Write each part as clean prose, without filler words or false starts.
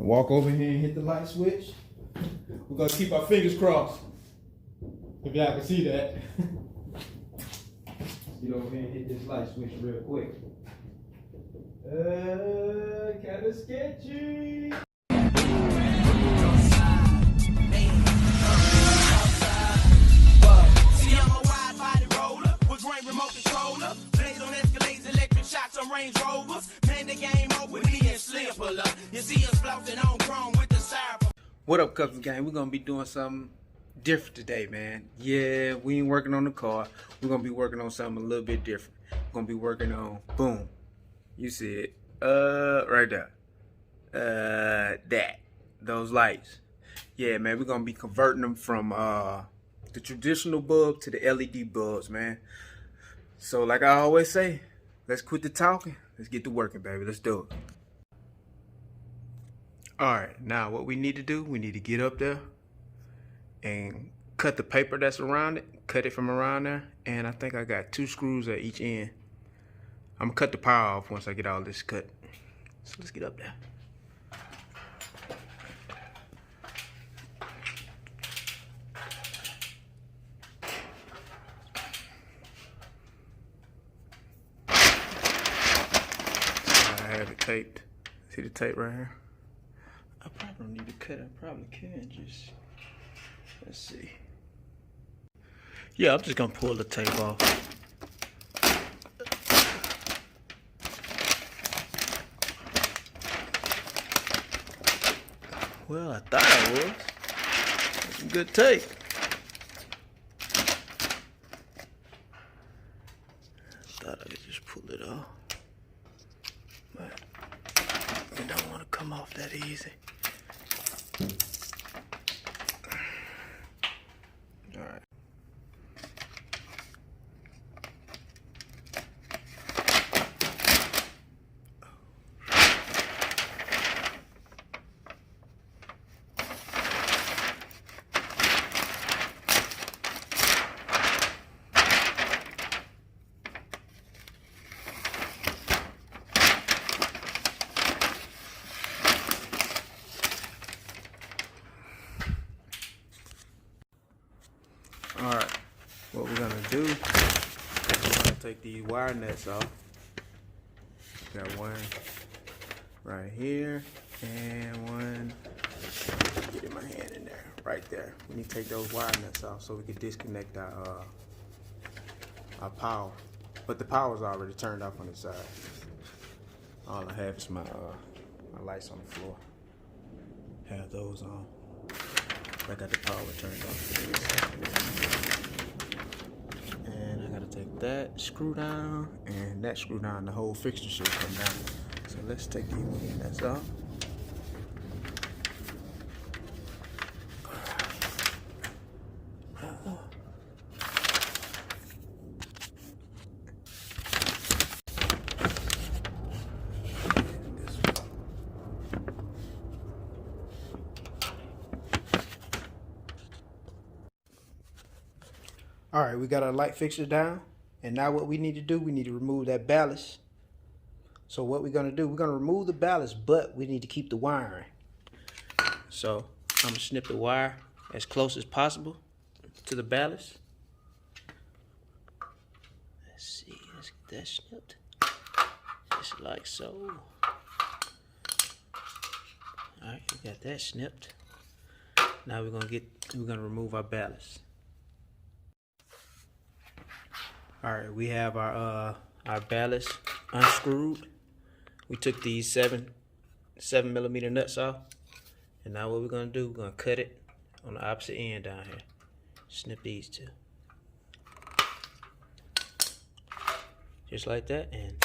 Walk over here and hit the light switch. We're gonna keep our fingers crossed. If y'all can see that. Let's get over here and hit this light switch real quick. Kinda sketchy. Range Rovers, man, the game over with me and Slim pull up. You see us floating on chrome with the styrofoam. What up, Cups Gang? We're gonna be doing something different today, man. Yeah, we ain't working on the car. We're gonna be working on something a little bit different. We're gonna be working on, boom. You see it, right there. Those lights. Yeah, man, we're gonna be converting them from the traditional bulb to the LED bulbs, man. So, like I always say, let's quit the talking. Let's get to working, baby. Let's do it. All right, now what we need to do, we need to get up there and cut the paper that's around it, cut it from around there. And I think I got 2 screws at each end. I'm gonna cut the power off once I get all this cut. So let's get up there. I have it taped. See the tape right here? I probably don't need to cut it. I probably can just, let's see. Yeah, I'm just gonna pull the tape off. Well, I thought I was. That's some good tape. I thought I could just pull it off. But it don't want to come off that easy. All right. Alright, what we're gonna do, we're gonna take these wire nuts off. Got one right here and one, get my hand in there, right there. We need to take those wire nuts off so we can disconnect our power. But the power's already turned off on the side. All I have is my lights on the floor. Have those on. I got the power turned off. And I gotta take that screw down and that screw down. The whole fixture should come down. So let's take these wire nuts off. All right, we got our light fixture down, and now what we need to do, we need to remove that ballast. So what we're gonna do, we're gonna remove the ballast, but we need to keep the wiring. So I'm gonna snip the wire as close as possible to the ballast. Let's see, let's get that snipped. Just like so. All right, we got that snipped. Now we're gonna remove our ballast. All right, we have our ballast unscrewed. We took these 7mm nuts off, and now what we're gonna do, we're gonna cut it on the opposite end down here. Snip these 2, just like that, and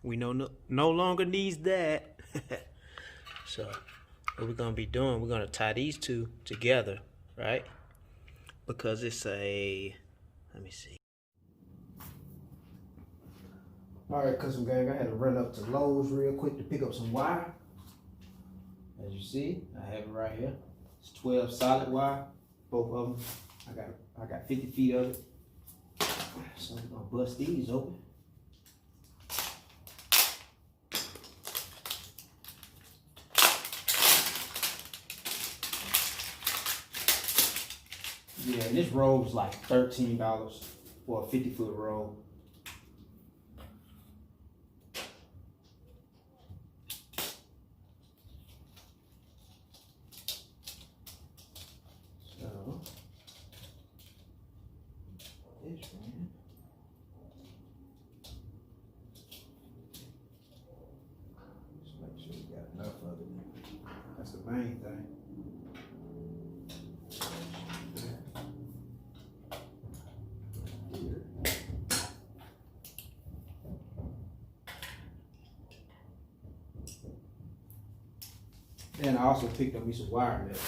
we no longer needs that. So what we're gonna be doing, we're gonna tie these 2 together, right? Because it's a, let me see. Alright, Custom Gang, I had to run up to Lowe's real quick to pick up some wire. As you see, I have it right here. It's 12 solid wire, both of them. I got 50 feet of it. So I'm gonna bust these open. Yeah, and this roll was like $13 for a 50-foot roll. So, this man. Just make sure you got enough of it. That's the main thing. Then I also picked up me some wire nuts.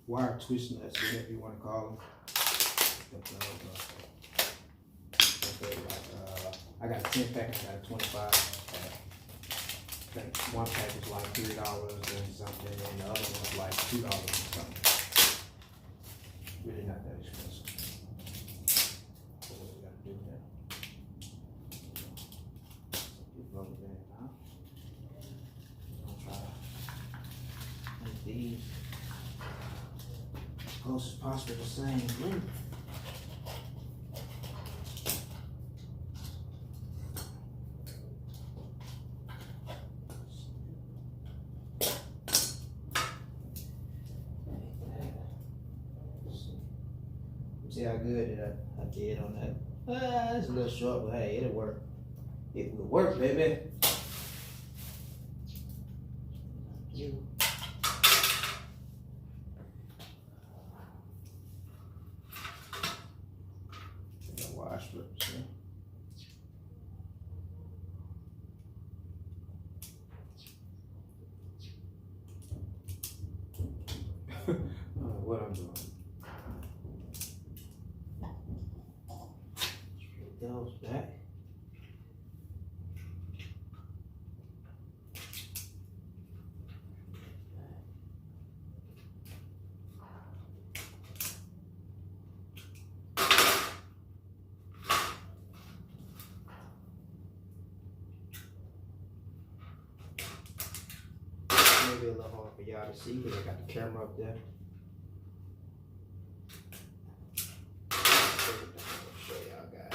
Wire twist nuts, whatever you want to call them. I got a 10 pack, I got a 25 pack. I think one pack was like $3 and something, and the other one was like $2 and something. Really not that expensive. So what we gotta do now? Get rolling in now. I'm gonna try to make these as close as possible the same length. See how good I did on that. It's a little short, but hey, it'll work. It will work, baby. You. Got wire strips here. I don't know what I'm doing. Those back. Maybe a little hard for y'all to see because I got the camera up there. I'll show y'all guys.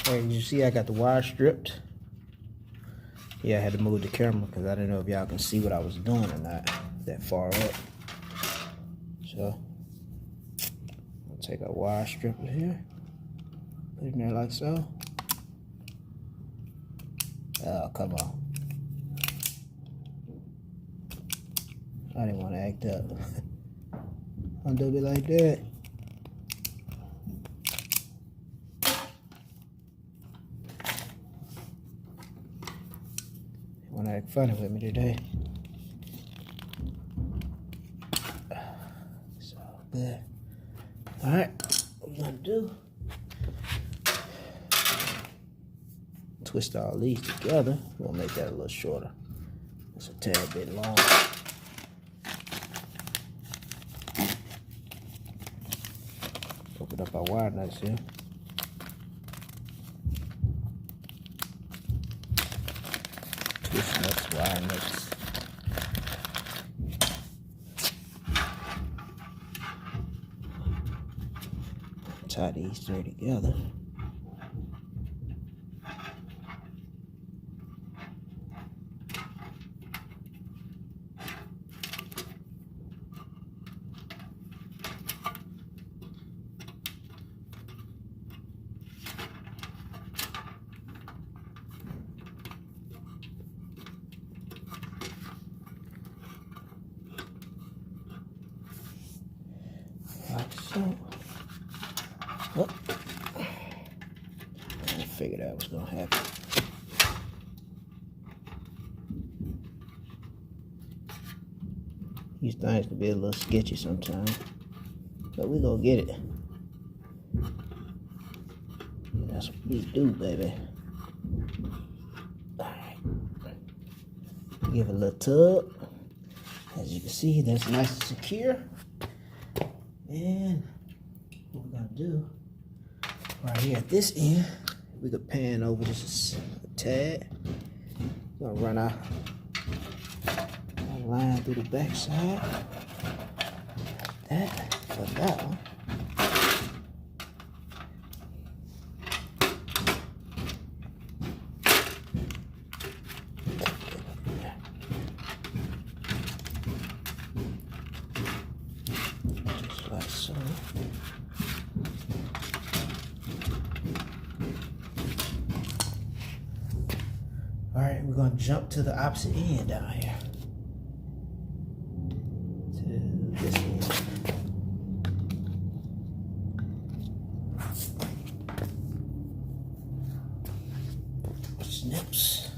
Hey, you see I got the wire stripped. Yeah, I had to move the camera because I didn't know if y'all can see what I was doing or not that far up. So, I'll take a wire strip here, put it in there like so. Oh, come on. I didn't want to act up. Undo it like that. Want to act funny with me today. It's all good. Alright, what we're gonna do, twist all these together. We'll make that a little shorter. It's a tad bit long. Open up our wire nuts here. Twist nuts, wire nuts. Tie these three together. Like so. Oh. I figured out what's gonna happen. These things can be a little sketchy sometimes, but we gonna get it. That's what we do, baby. Alright. Give it a little tug, As you can see, that's nice and secure. And what we're gonna do right here at this end, we could pan over this a tad. We're gonna run our line through the back side. That for that one. Just like so. All right, we're gonna jump to the opposite end down here. To this end. Snips.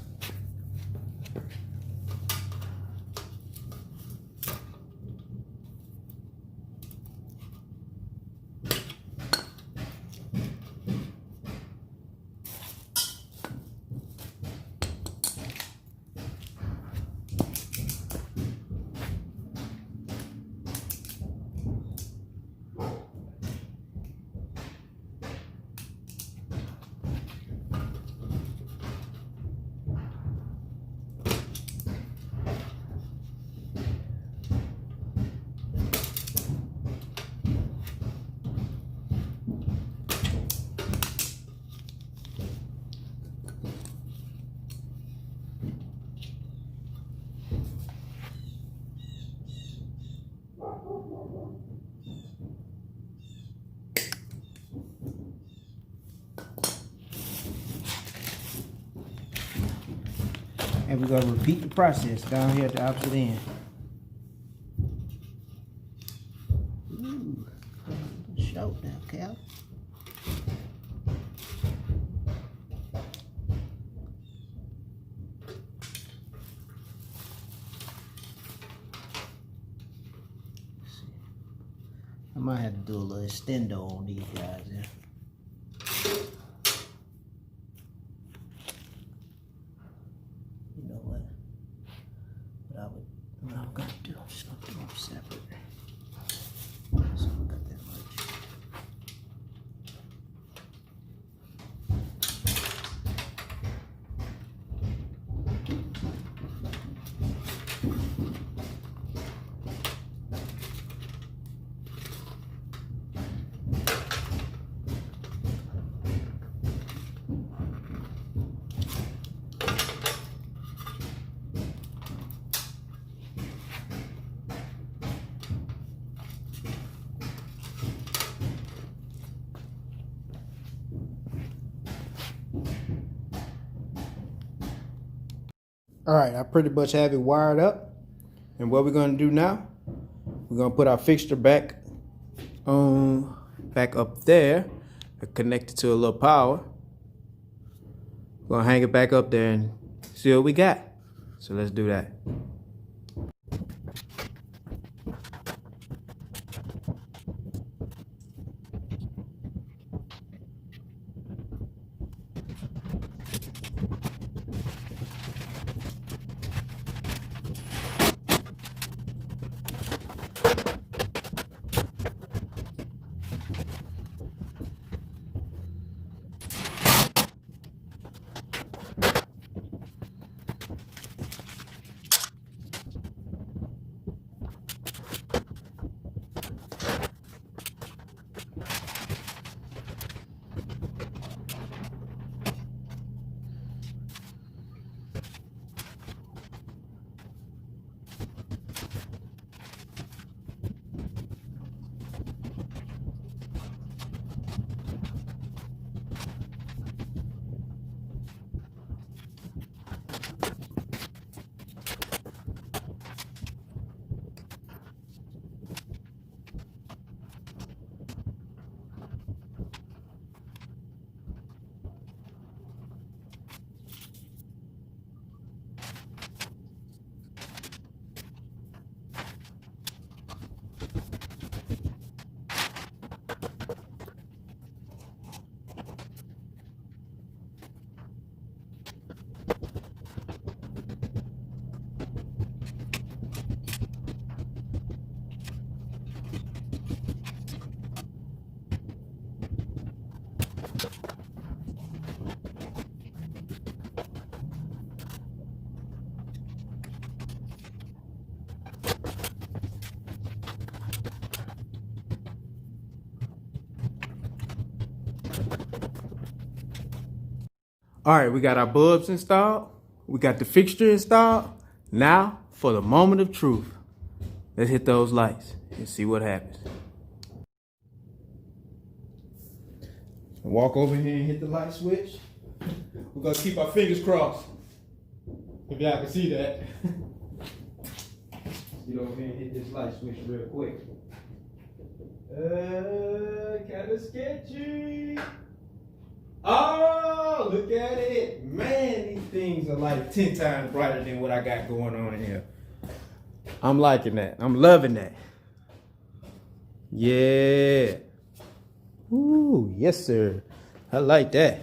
And we're going to repeat the process down here at the opposite end. Ooh, short now, Cal. I might have to do a little extendo on these guys here. What I'm gonna do, I'm just gonna do them separate. So I'll cut that much. All right, I pretty much have it wired up. And what we're gonna do now, we're gonna put our fixture back up there and connect it to a little power. We're gonna hang it back up there and see what we got. So let's do that. All right, we got our bulbs installed. We got the fixture installed. Now for the moment of truth. Let's hit those lights and see what happens. Walk over here and hit the light switch. We're gonna keep our fingers crossed. If y'all can see that. Get over here and hit this light switch real quick. Kinda sketchy. Oh, look at it. Man, these things are like 10 times brighter than what I got going on in here. I'm liking that. I'm loving that. Yeah. Ooh, yes, sir. I like that.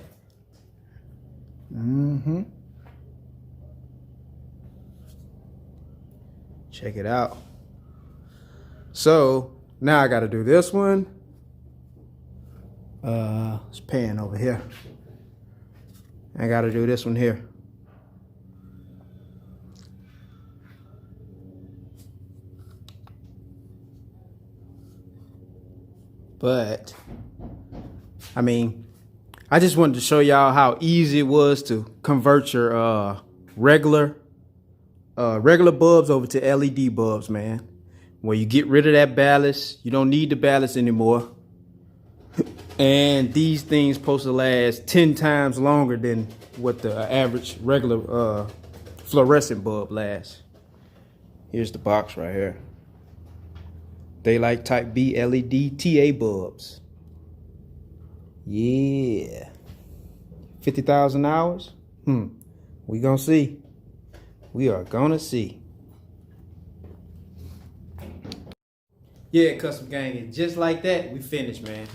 Mm-hmm. Check it out. So now I got to do this one. It's pan over here. I got to do this one here. But I mean, I just wanted to show y'all how easy it was to convert your regular bulbs over to LED bulbs, man. Where you get rid of that ballast. You don't need the ballast anymore. And these things supposed to last 10 times longer than what the average regular fluorescent bulb lasts. Here's the box right here. Daylight type B LED TA bulbs. Yeah. 50,000 hours? We gonna see. We are gonna see. Yeah, custom gang, and just like that, we finished, man.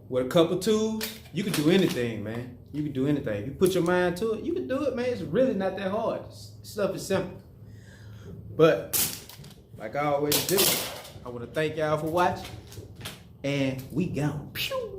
With a couple tools, you can do anything, man. You can do anything. If you put your mind to it, you can do it, man. It's really not that hard. Stuff is simple. But, like I always do, I want to thank y'all for watching. And we gone. Pew!